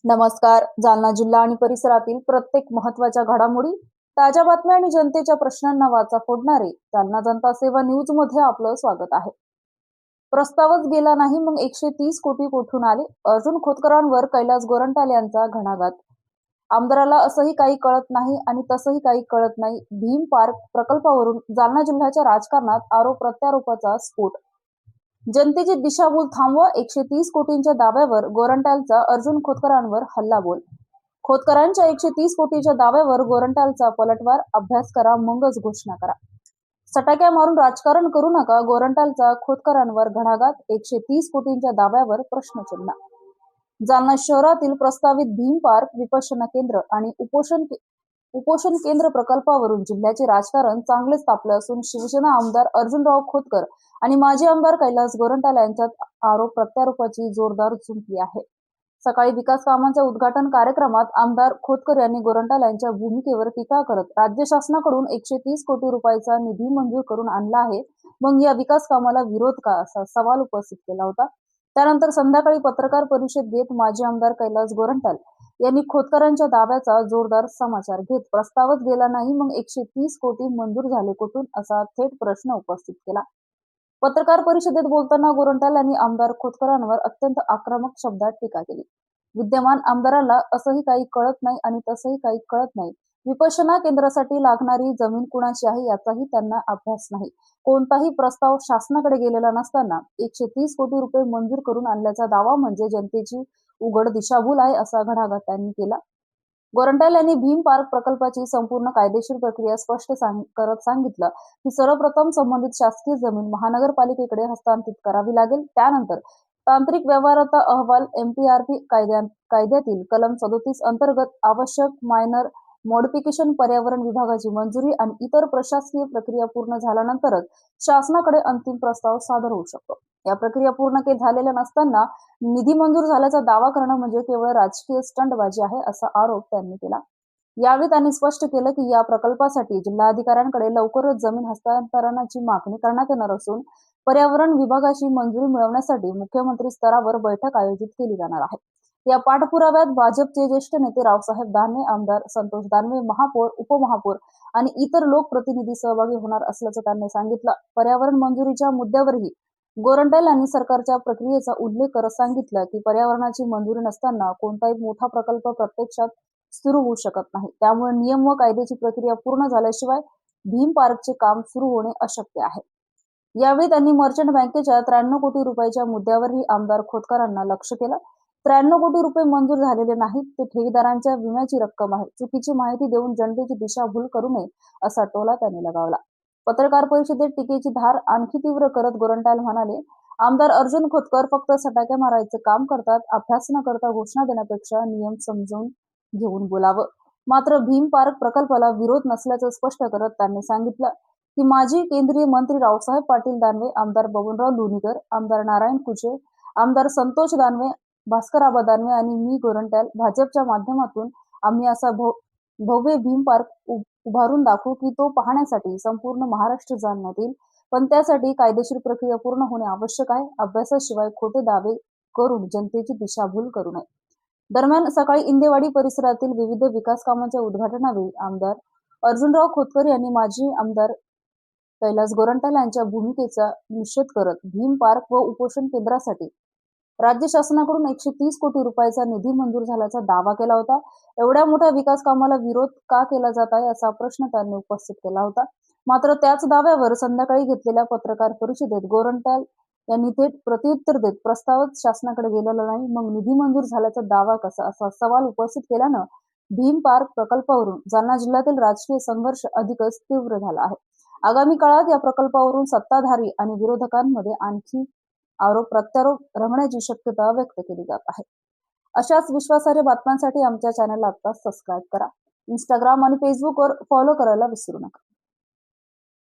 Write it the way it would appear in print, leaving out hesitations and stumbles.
नमस्कार. जालना जिल्हा आणि परिसरातील प्रत्येक महत्त्वाच्या घडामोडी, ताज्या बातम्या आणि जनतेच्या प्रश्नांना वाचा फोडणारे जालना जनता सेवा न्यूज मध्ये आपलं स्वागत आहे. प्रस्तावच गेला नाही मग 130 कोटी कुठून आले? अर्जुन खोतकरांवर कैलास गोरंट्याल यांचा घणाघात. आमदाराला असंही काही कळत नाही आणि तसंही काही कळत नाही. भीम पार्क प्रकल्पावरून जालना जिल्ह्याच्या राजकारणात आरोप प्रत्यारोपाचा स्फोट. जनतेची दिशाभूल थांबवा, 130 कोटींच्या दाव्यावर गोरंट्यालचा अर्जुन खोतकरांवर हल्लाबोल. खोतकरांच्या 130 कोटीच्या दाव्यावर गोरंट्यालचा पलटवार. अभ्यास करा मगच घोषणा करा. सटाक्या मारून राजकारण करू नका, गोरंट्यालचा खोतकरांवर घणाघात. 130 कोटींच्या दाव्यावर प्रश्नचिन्ह. जालना शहरातील प्रस्तावित भीम पार्क, विपश्यना केंद्र आणि उपोषण केंद्र प्रकल्पावरून जिल्ह्याचे राजकारण चांगलेच तापले असून शिवसेना आमदार अर्जुनराव खोतकर आणि माजी आमदार कैलास गोरंट्याल यांच्यात आरोप प्रत्यारोपाची जोरदार झुंपली आहे. सकाळी विकास कामांच्या उद्घाटन कार्यक्रमात आमदार खोतकर यांनी गोरंट्याल यांच्या भूमिकेवर टीका करत राज्य शासनाकडून 130 कोटी रुपयाचा निधी मंजूर करून आणला आहे, मग या विकास कामाला विरोध का, असा सवाल उपस्थित केला होता. त्यानंतर संध्याकाळी पत्रकार परिषद घेत माजी आमदार कैलास गोरंट्याल यांनी खोतकरांच्या दाव्याचा जोरदार समाचार घेत प्रस्तावच गेला नाही मग 130 कोटी मंजूर झाले कुठून, असा थेट प्रश्न उपस्थित केला. पत्रकार परिषदेत बोलताना गोरंट्याल यांनी आमदार खोतकरांवर अत्यंत आक्रमक शब्दात टीका केली. विद्यमान आमदाराला असंही काही कळत नाही आणि तसंही काही कळत नाही. विपश्यना केंद्रासाठी लागणारी जमीन कुणाची आहे याचाही त्यांना अभ्यास नाही. कोणताही प्रस्ताव शासनाकडे गेलेला नसताना 130 कोटी रुपये मंजूर करून आणल्याचा दावा म्हणजे जनतेची उघड दिशाभूल आहे, असा घणाघात त्यांनी केला. गोरंट्याल यांनी भीम पार्क प्रकल्पाची संपूर्ण कायदेशीर प्रक्रिया स्पष्ट करत सांगितलं की सर्वप्रथम संबंधित शासकीय जमीन महानगरपालिकेकडे हस्तांतरित करावी लागेल. त्यानंतर तांत्रिक व्यवहाराचा अहवाल एमपीआरपी कायद्यातील कलम 37 अंतर्गत आवश्यक मायनर मॉडिफिकेशन, पर्यावरण विभागाची मंजुरी आणि इतर प्रशासकीय प्रक्रिया पूर्ण झाल्यानंतरच शासनाकडे अंतिम प्रस्ताव सादर होऊ शकतो. या प्रक्रिया पूर्ण झालेल्या नसताना निधी मंजूर झाल्याचा दावा करणं म्हणजे केवळ राजकीय स्टंटबाजी आहे, असा आरोप त्यांनी केला. यावेळी त्यांनी स्पष्ट केलं की या प्रकल्पासाठी जिल्हाधिकाऱ्यांकडे लवकरच जमीन हस्तांतरणाची मागणी करण्यात येणार असून पर्यावरण विभागाची मंजुरी मिळवण्यासाठी मुख्यमंत्री स्तरावर बैठक आयोजित केली जाणार आहे. या पाठपुराव्यात भाजपचे ज्येष्ठ नेते रावसाहेब दानवे, आमदार संतोष दानवे, महापौर, उपमहापौर आणि इतर लोकप्रतिनिधी सहभागी होणार असल्याचं त्यांनी सांगितलं. पर्यावरण मंजुरीच्या मुद्द्यावरही गोरंट्याल यांनी सरकारच्या प्रक्रियेचा उल्लेख करत सांगितलं की पर्यावरणाची मंजुरी नसताना कोणताही मोठा प्रकल्प प्रत्यक्षात सुरू होऊ शकत नाही. त्यामुळे नियम व कायद्याची प्रक्रिया पूर्ण झाल्याशिवाय भीम पार्कचे काम सुरू होणे अशक्य आहे. यावेळी त्यांनी मर्चंट बँकेच्या 93 कोटी रुपयाच्या मुद्द्यावरही आमदार खोतकरांना लक्ष केलं. 93 कोटी रुपये मंजूर झालेले नाहीत, ते ठेवीदारांच्या विम्याची रक्कम आहे. चुकीची माहिती देऊन जनतेची दिशाभूल करू नये, असा टोला त्यांनी लगावला. पत्रकार परिषदेत टीकेची धार आणखी तीव्र करत गोरंट्याल म्हणाले, आमदार अर्जुन खोतकर फक्त सटाक्या मारायचे काम करतात. अभ्यास न करता घोषणा देण्यापेक्षा नियम समजून घेऊन बोलावं. मात्र भीम पार्क प्रकल्पाला विरोध नसल्याचं स्पष्ट करत त्यांनी सांगितलं की माजी केंद्रीय मंत्री रावसाहेब पाटील दानवे, आमदार बबनराव लोणीकर, आमदार नारायण कुचे, आमदार संतोष दानवे, भास्करआबा दानवे आणि मी गोरंट्याल भाजपच्या माध्यमातून आम्ही असा भव्य भीम पार्क उभारून दाखवू की तो पाहण्यासाठी संपूर्ण महाराष्ट्र जालन्यात येईल. पण त्यासाठी कायदेशीर प्रक्रिया पूर्ण होणे आवश्यक आहे. अभ्यासाशिवाय खोटे दावे करून जनतेची दिशाभूल करू नये. दरम्यान सकाळी इंदेवाडी परिसरातील विविध विकास कामांच्या उद्घाटनावेळी आमदार अर्जुनराव खोतकर यांनी माजी आमदार कैलास गोरंट्याल यांच्या भूमिकेचा निषेध करत भीम पार्क व उपोषण केंद्रासाठी राज्य शासनाकडून 130 कोटी रुपयाचा निधी मंजूर झाल्याचा दावा केला होता. एवढ्या मोठ्या विकास कामाला विरोध का केला जात आहे, असा प्रश्न त्यांनी उपस्थित केला होता. मात्र त्याच दाव्यावर संध्याकाळी घेतलेल्या पत्रकार परिषदेत गोरंट्याल यांनी थेट प्रत्युत्तर देत प्रस्तावच शासनाकडे गेलेला नाही, मग निधी मंजूर झाल्याचा दावा कसा, असा सवाल उपस्थित केल्यानं भीम पार्क प्रकल्पावरून जालना जिल्ह्यातील राजकीय संघर्ष अधिकच तीव्र झाला आहे. आगामी काळात या प्रकल्पावरून सत्ताधारी आणि विरोधकांमध्ये आणखी आरोप प्रत्यारोप रंगण्याची शक्यता व्यक्त केली जात आहे. अशाच विश्वासार्ह बातम्यांसाठी आमच्या चॅनलला आता सबस्क्राईब करा. इंस्टाग्राम आणि फेसबुकवर फॉलो करायला विसरू नका.